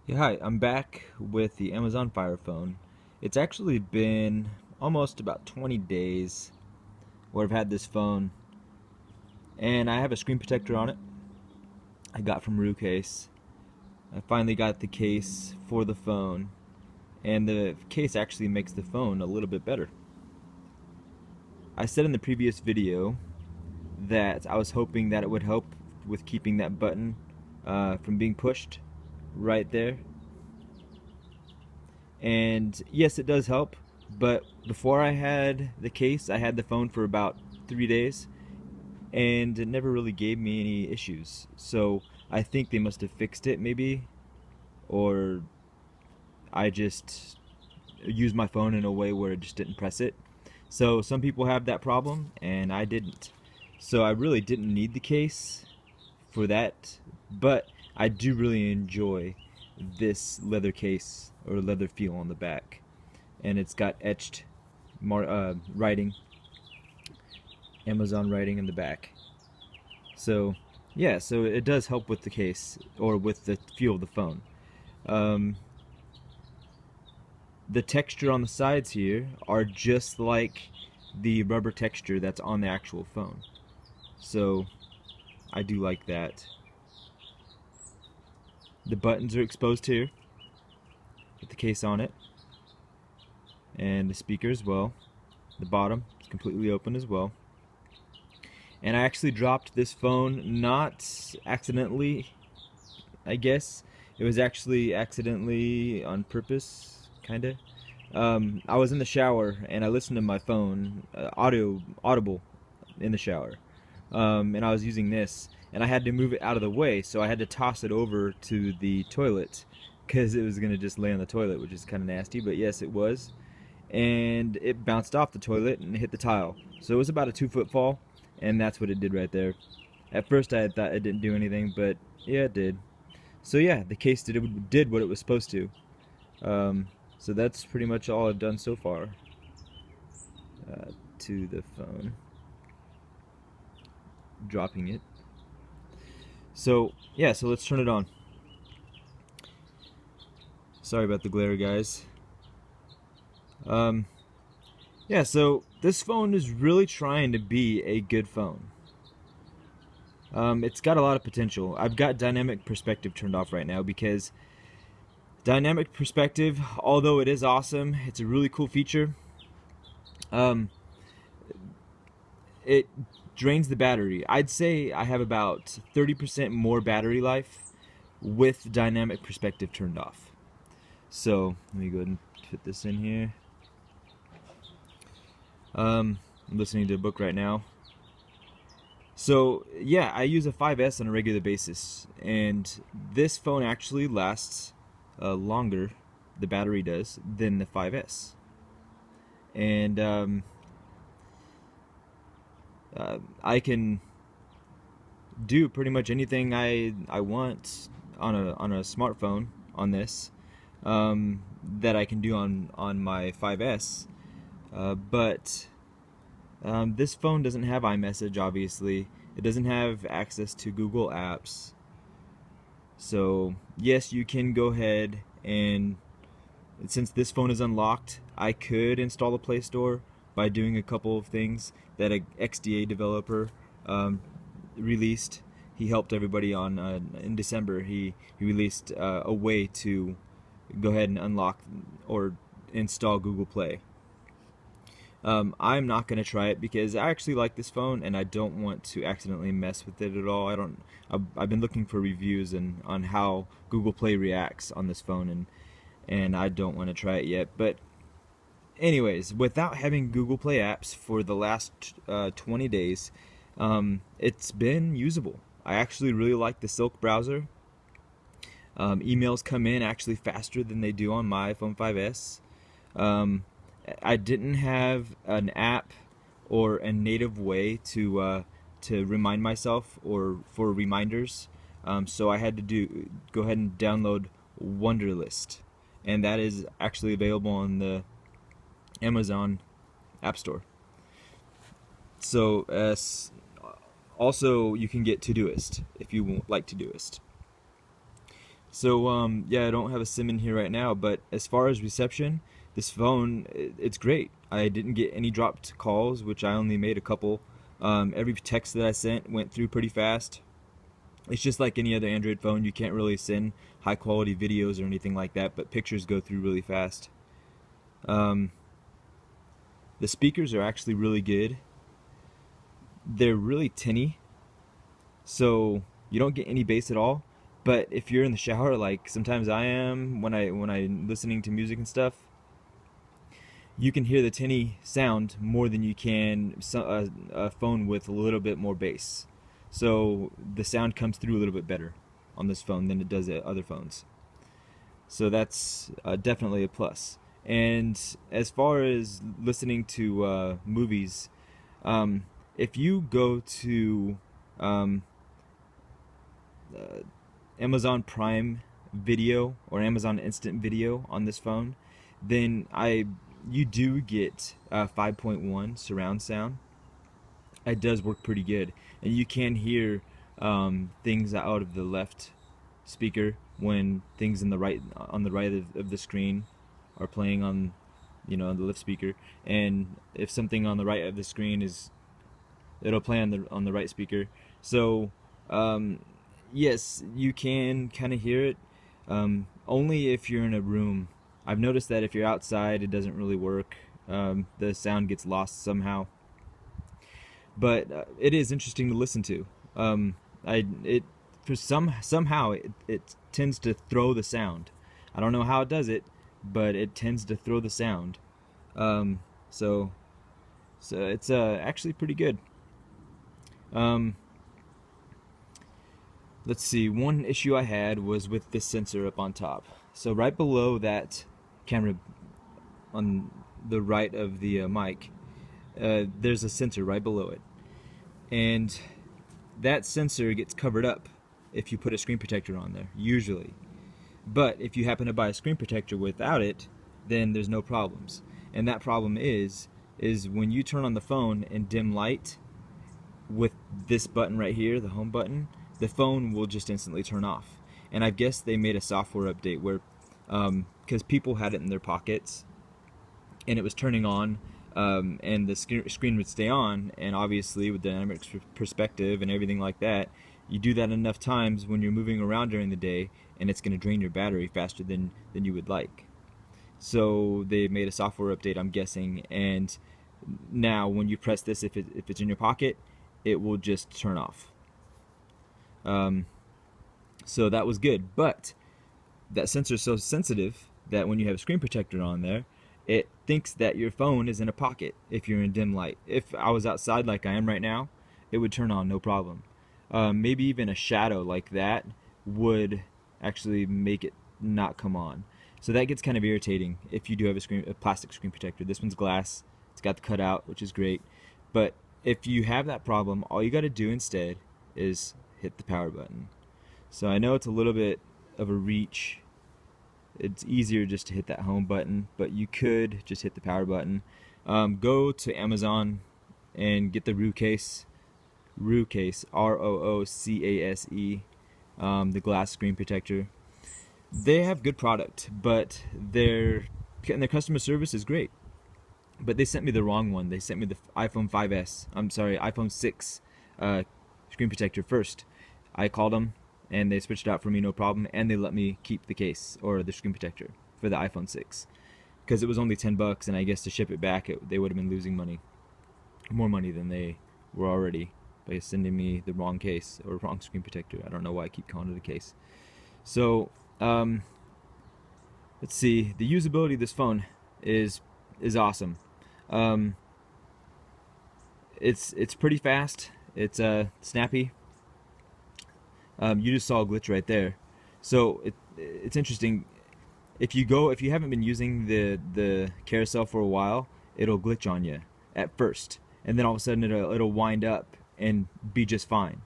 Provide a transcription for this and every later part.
Yeah, hi, I'm back with the Amazon Fire Phone. It's actually been almost about 20 days where I've had this phone, and I have a screen protector on it I got from RuCase. I finally got the case for the phone, and the case actually makes the phone a little bit better. I said in the previous video that I was hoping that it would help with keeping that button from being pushed right there. And yes, it does help, but before I had the case, I had the phone for about 3 days, and it never really gave me any issues. So I think they must have fixed it, maybe, or I just used my phone in a way where it just didn't press it. So some people have that problem, and I didn't. So I really didn't need the case for that, but I do really enjoy this leather case or leather feel on the back, and it's got etched writing, Amazon writing in the back. So yeah, so it does help with the case or with the feel of the phone. Um, the texture on the sides here are just like the rubber texture that's on the actual phone. So I do like that. The buttons are exposed here with the case on it, and the speaker as well. The bottom is completely open as well. And I actually dropped this phone not accidentally, I guess. It was actually accidentally on purpose, kinda. I was in the shower and I listened to my phone, audible in the shower, and I was using this, and I had to move it out of the way, so I had to toss it over to the toilet because it was gonna just lay on the toilet, which is kind of nasty. But yes, it was, and it bounced off the toilet and hit the tile. So it was about a 2 foot fall, and that's what it did right there. At first, I thought it didn't do anything, but yeah, it did. So yeah, the case did what it was supposed to. Um, so that's pretty much all I've done so far to the phone, dropping it. So yeah, so let's turn it on. Sorry about the glare, guys. Um, yeah, so this phone is really trying to be a good phone. It's got a lot of potential. I've got dynamic perspective turned off right now because dynamic perspective, although it is awesome, it's a really cool feature. Um, it drains the battery. I'd say I have about 30% more battery life with dynamic perspective turned off. So let me go ahead and put this in here. I'm listening to a book right now. So yeah, I use a 5S on a regular basis, and this phone actually lasts longer, the battery does, than the 5S. And I can do pretty much anything I want on a smartphone on this, that I can do on my 5S. But this phone doesn't have iMessage, obviously. It doesn't have access to Google Apps. So yes, you can go ahead and, since this phone is unlocked, I could install the Play Store by doing a couple of things that a XDA developer um, released. He helped everybody on in December. He released a way to go ahead and unlock or install Google Play. I'm not gonna try it because I actually like this phone and I don't want to accidentally mess with it at all. I don't. I've been looking for reviews and on how Google Play reacts on this phone, and I don't want to try it yet. But anyways, without having Google Play apps for the last 20 days, it's been usable. I actually really like the Silk browser. Emails come in actually faster than they do on my iPhone 5S. Um, I didn't have an app or a native way to remind myself or for reminders, so I had to go ahead and download Wunderlist, and that is actually available on the Amazon App Store. So also you can get Todoist if you like Todoist. So yeah, I don't have a SIM in here right now, but as far as reception, this phone, it's great. I didn't get any dropped calls, which I only made a couple. Every text that I sent went through pretty fast. It's just like any other Android phone. You can't really send high quality videos or anything like that, but pictures go through really fast. Um, the speakers are actually really good. They're really tinny, so you don't get any bass at all. But if you're in the shower, like sometimes I am when I'm listening to music and stuff, you can hear the tinny sound more than you can a phone with a little bit more bass. So the sound comes through a little bit better on this phone than it does at other phones. So that's definitely a plus. And as far as listening to movies, um, if you go to um, uh, Amazon Prime Video or Amazon Instant Video on this phone, then you do get 5.1 surround sound. It does work pretty good, and you can hear things out of the left speaker when things in the right on the right of the screen are playing on, the left speaker, and if something on the right of the screen it'll play on the right speaker. So um, yes, you can kind of hear it, only if you're in a room. I've noticed that if you're outside, it doesn't really work. The sound gets lost somehow. But it is interesting to listen to. I it for somehow it tends to throw the sound. I don't know how it does it, but it tends to throw the sound. Um, so so it's actually pretty good. Um, let's see. One issue I had was with this sensor up on top. So right below that camera on the right of the mic, there's a sensor right below it, and that sensor gets covered up if you put a screen protector on there, usually. But if you happen to buy a screen protector without it, then there's no problems. And that problem is when you turn on the phone in dim light with this button right here, the home button, the phone will just instantly turn off. And I guess they made a software update where, because people had it in their pockets and it was turning on, and the screen would stay on, and obviously with dynamic perspective and everything like that, you do that enough times when you're moving around during the day, and it's going to drain your battery faster than you would like. So they made a software update, I'm guessing, and now when you press this, if it's in your pocket, it will just turn off. So that was good, but that sensor is so sensitive that when you have a screen protector on there, it thinks that your phone is in a pocket if you're in dim light. If I was outside like I am right now, it would turn on no problem. Maybe even a shadow like that would actually make it not come on. So that gets kind of irritating if you do have a plastic screen protector. This one's glass. It's got the cutout, which is great. But if you have that problem, all you got to do instead is hit the power button. So I know it's a little bit of a reach. It's easier just to hit that home button, but you could just hit the power button. Go to Amazon and get the RooCase, ROOCASE, the glass screen protector. They have good product, but their customer service is great. But they sent me the wrong one. They sent me the iPhone 5S. I'm sorry, iPhone 6 screen protector first. I called them, and they switched it out for me, no problem, and they let me keep the case or the screen protector for the iPhone 6 because it was only $10, and I guess to ship it back, they would have been losing money, more money than they were already by sending me the wrong case or wrong screen protector. I don't know why I keep calling it a case. So let's see. The usability of this phone is awesome. It's pretty fast. It's snappy. You just saw a glitch right there. So it's interesting. If you haven't been using the carousel for a while, it'll glitch on you at first, and then all of a sudden it'll wind up and be just fine.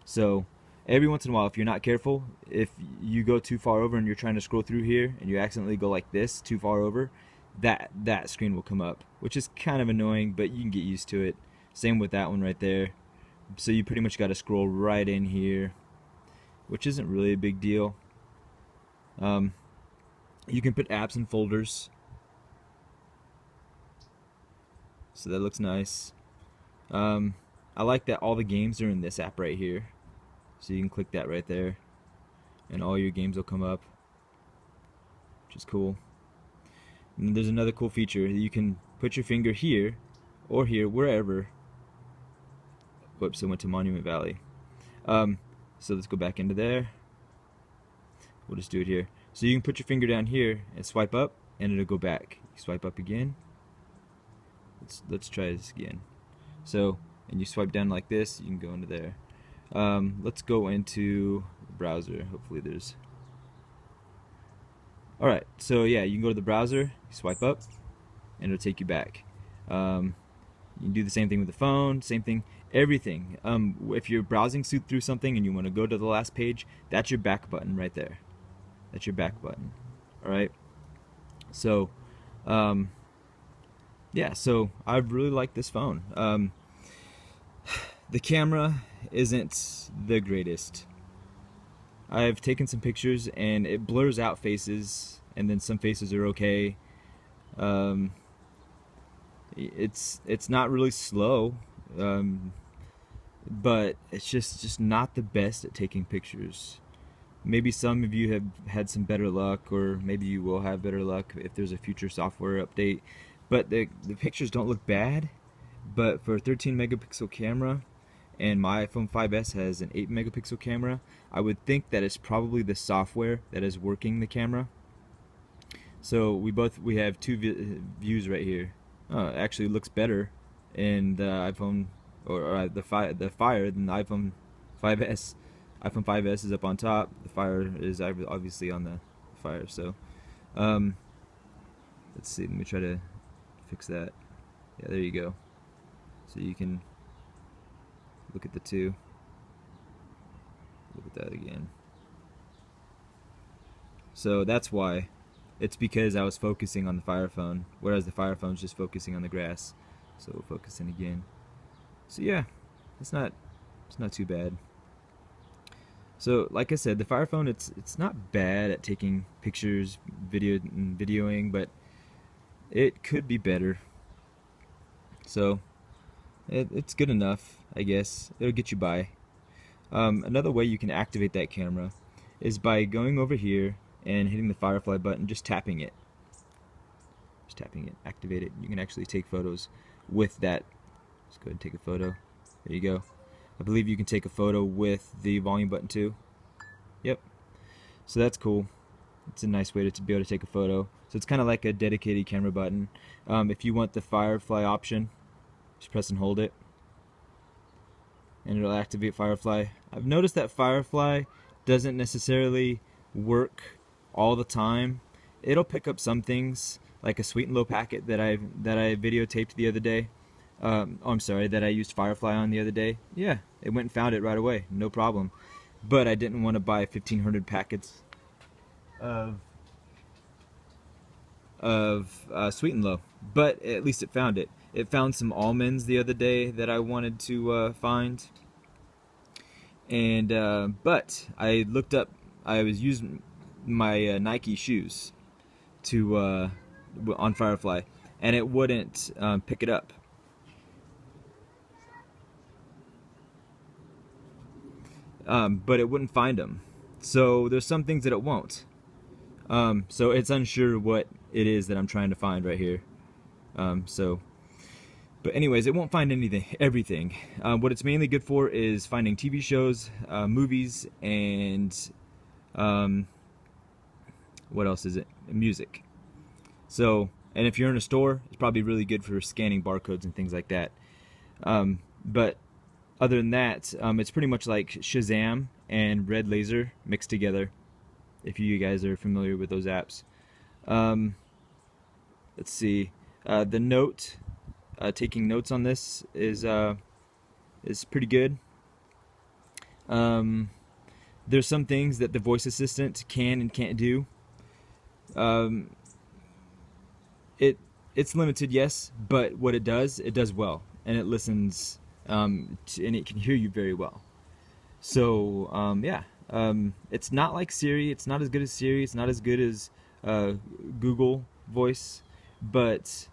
So every once in a while, if you're not careful, if you go too far over and you're trying to scroll through here and you accidentally go like this too far over, that screen will come up, which is kind of annoying, but you can get used to it. Same with that one right there. So you pretty much got to scroll right in here, which isn't really a big deal. You can put apps in folders, so that looks nice. I like that all the games are in this app right here, so you can click that right there and all your games will come up, which is cool. And there's another cool feature. You can put your finger here or here, wherever. Whoops, I went to Monument Valley. So let's go back into there. We'll just do it here. So you can put your finger down here and swipe up, and it'll go back. You swipe up again. Let's try this again. So, and you swipe down like this, you can go into there. Let's go into the browser. Hopefully there's... Alright, so yeah, you can go to the browser, you swipe up, and it'll take you back. You can do the same thing with the phone, same thing, everything. If you're browsing through something and you want to go to the last page, that's your back button right there. That's your back button. Alright? So, yeah, so I really like this phone. The camera isn't the greatest. I've taken some pictures and it blurs out faces, and then some faces are okay. It's not really slow, but it's just not the best at taking pictures. Maybe some of you have had some better luck, or maybe you will have better luck if there's a future software update. But the pictures don't look bad. But for a 13 megapixel camera, and my iPhone 5S has an 8 megapixel camera, I would think that it's probably the software that is working the camera. So we have two views right here. It actually looks better in the iPhone or the Fire than the iPhone 5S. iPhone 5S is up on top. The Fire is obviously on the Fire. So let's see. Let me try to fix that. Yeah, there you go. So you can look at the two. Look at that again. So that's why. It's because I was focusing on the Fire phone, whereas the Fire phone's just focusing on the grass. So focusing again. So yeah, it's not too bad. So like I said, the Fire phone, it's not bad at taking pictures, videoing, but it could be better. So it's good enough, I guess. It'll get you by. Another way you can activate that camera is by going over here and hitting the Firefly button, just tapping it. Just tapping it, activate it. You can actually take photos with that. Let's go ahead and take a photo. There you go. I believe you can take a photo with the volume button too. Yep. So that's cool. It's a nice way to be able to take a photo. So it's kind of like a dedicated camera button. If you want the Firefly option, just press and hold it, and it'll activate Firefly. I've noticed that Firefly doesn't necessarily work all the time. It'll pick up some things, like a sweet and low packet that I videotaped the other day. That I used Firefly on the other day. Yeah, it went and found it right away, no problem. But I didn't want to buy 1,500 packets of sweet and low. But at least it found it. It found some almonds the other day that I wanted to find. And but I looked up. I was using my Nike shoes to on Firefly, and it wouldn't pick it up. But it wouldn't find them. So there's some things that it won't. So it's unsure what it is that I'm trying to find right here. But anyways, it won't find everything. What it's mainly good for is finding TV shows, movies, and what else is it? Music. So, and if you're in a store, it's probably really good for scanning barcodes and things like that. But other than that, it's pretty much like Shazam and Red Laser mixed together, if you guys are familiar with those apps. Let's see. The note, taking notes on this is pretty good. There's some things that the voice assistant can and can't do. It's limited, yes, but what it does well, and it listens, and it can hear you very well. So yeah, It's not like Siri. It's not as good as Siri. It's not as good as Google Voice, but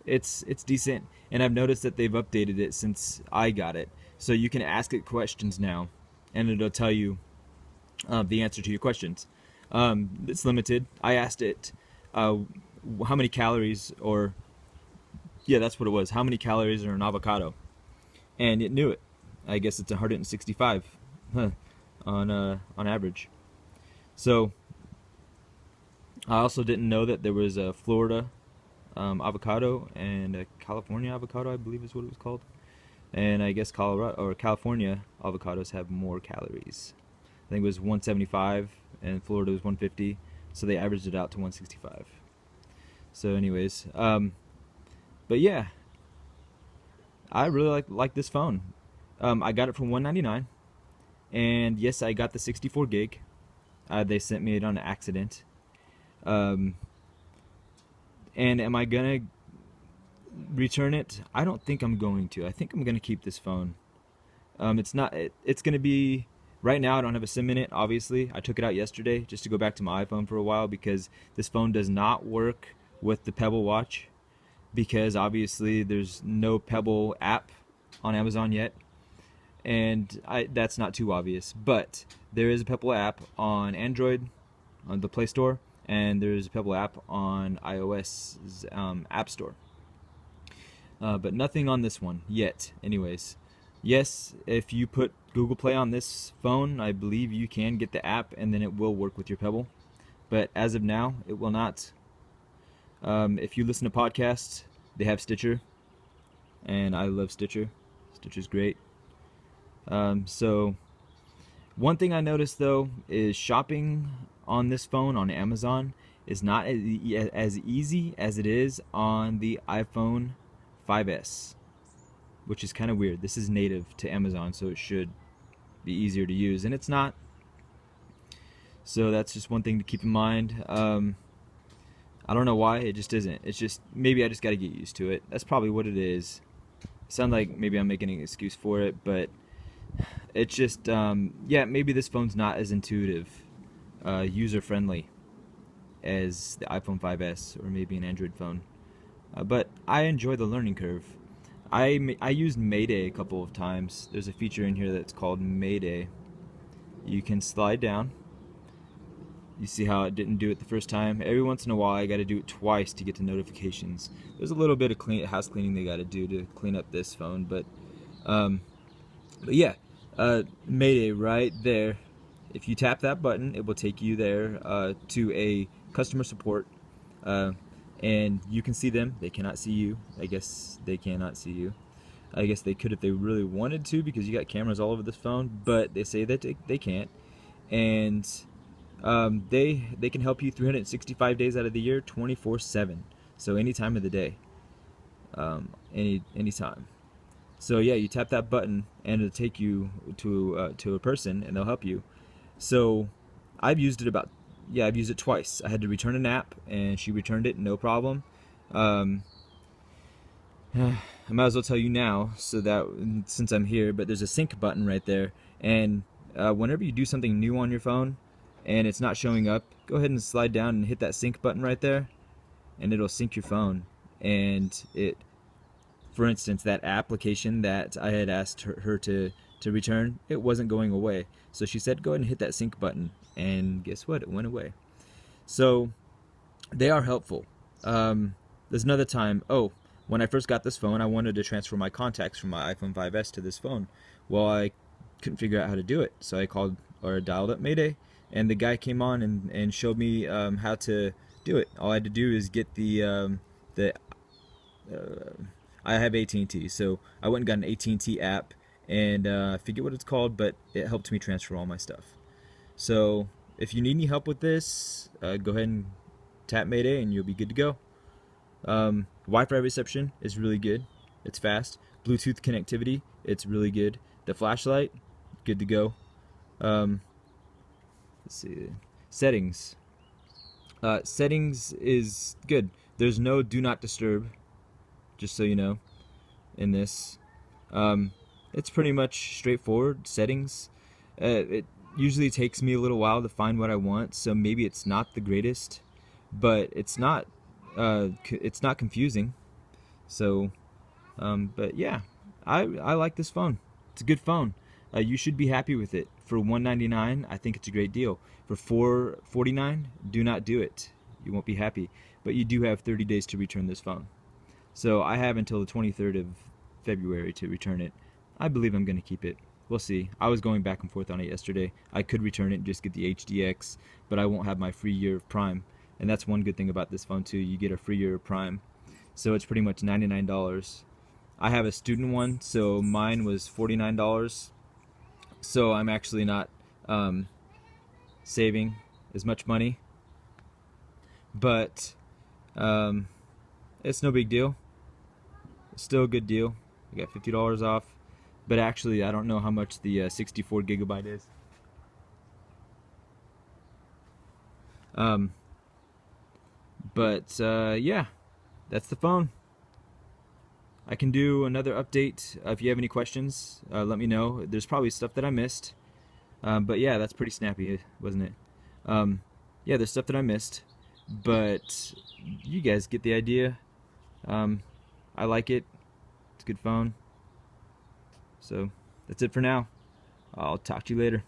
it's decent. And I've noticed that they've updated it since I got it, so you can ask it questions now, and it'll tell you the answer to your questions. It's limited. I asked it how many calories, or yeah, that's what it was. How many calories are in avocado? And it knew it. I guess it's 165 on average. So I also didn't know that there was a Florida avocado and a California avocado, I believe is what it was called. And I guess Colorado or California avocados have more calories. I think it was 175 and Florida was 150, so they averaged it out to 165. So anyways, but yeah, I really like this phone. I got it for $199, and yes, I got the 64 gig. They sent me it on an accident. And am I gonna return it? I don't think I'm going to. I think I'm gonna keep this phone. It's gonna be, right now I don't have a SIM in it, obviously. I took it out yesterday just to go back to my iPhone for a while because this phone does not work with the Pebble watch, because obviously there's no Pebble app on Amazon yet, and that's not too obvious, but there is a Pebble app on Android on the Play Store, and there's a Pebble app on iOS's App Store, but nothing on this one yet. Anyways, yes, if you put Google Play on this phone, I believe you can get the app and then it will work with your Pebble, but as of now it will not. If you listen to podcasts, they have Stitcher, and I love Stitcher. Stitcher's great. So one thing I noticed though is shopping on this phone on Amazon is not as easy as it is on the iPhone 5S, which is kind of weird. This is native to Amazon, so it should be easier to use, and it's not. So that's just one thing to keep in mind. I don't know why, it just isn't. It's just, maybe I just got to get used to it. That's probably what it is. It sounds like maybe I'm making an excuse for it, but it's just, yeah, maybe this phone's not as intuitive, user-friendly as the iPhone 5S or maybe an Android phone. But I enjoy the learning curve. I used Mayday a couple of times. There's a feature in here that's called Mayday. You can slide down. You see how it didn't do it the first time? Every once in a while I got to do it twice to get to notifications. There's a little bit of house cleaning they got to do to clean up this phone, but yeah, Mayday right there. If you tap that button, it will take you there to a customer support, and you can see them. They cannot see you. I guess they cannot see you. I guess they could if they really wanted to, because you got cameras all over this phone, but they say that they can't. And they can help you 365 days out of the year, 24/7. So any time of the day, any time. So yeah, you tap that button and it'll take you to a person and they'll help you. So I've used it I've used it twice. I had to return an app and she returned it, no problem. I might as well tell you now, so that since I'm here, but there's a sync button right there, and whenever you do something new on your phone and it's not showing up, go ahead and slide down and hit that sync button right there, and it'll sync your phone. And for instance, that application that I had asked her to return, it wasn't going away. So she said go ahead and hit that sync button, and guess what? It went away. So they are helpful. There's another time, when I first got this phone, I wanted to transfer my contacts from my iPhone 5S to this phone. Well, I couldn't figure out how to do it, so I called or dialed up Mayday, and the guy came on and showed me how to do it. All I had to do is get I have AT&T, so I went and got an AT&T app, and I forget what it's called, but it helped me transfer all my stuff. So if you need any help with this, go ahead and tap Mayday and you'll be good to go. Wi-Fi reception is really good. It's fast. Bluetooth connectivity, it's really good. The flashlight, good to go. Let's see. Settings. Settings is good. There's no do not disturb, just so you know, in this. It's pretty much straightforward settings. usually takes me a little while to find what I want, so maybe it's not the greatest, but it's not confusing. So, but yeah, I like this phone. It's a good phone. You should be happy with it. For $199, I think it's a great deal. For $449, do not do it. You won't be happy. But you do have 30 days to return this phone. So I have until the 23rd of February to return it. I believe I'm going to keep it. We'll see. I was going back and forth on it yesterday. I could return it and just get the HDX, but I won't have my free year of Prime. And that's one good thing about this phone too. You get a free year of Prime. So it's pretty much $99. I have a student one, so mine was $49. So I'm actually not saving as much money, but it's no big deal. It's still a good deal. I got $50 off, but actually I don't know how much the 64 gigabyte is. Yeah, that's the phone. I can do another update. If you have any questions, let me know. There's probably stuff that I missed. But yeah, that's pretty snappy, wasn't it? Yeah, there's stuff that I missed. But you guys get the idea. I like it. It's a good phone. So that's it for now. I'll talk to you later.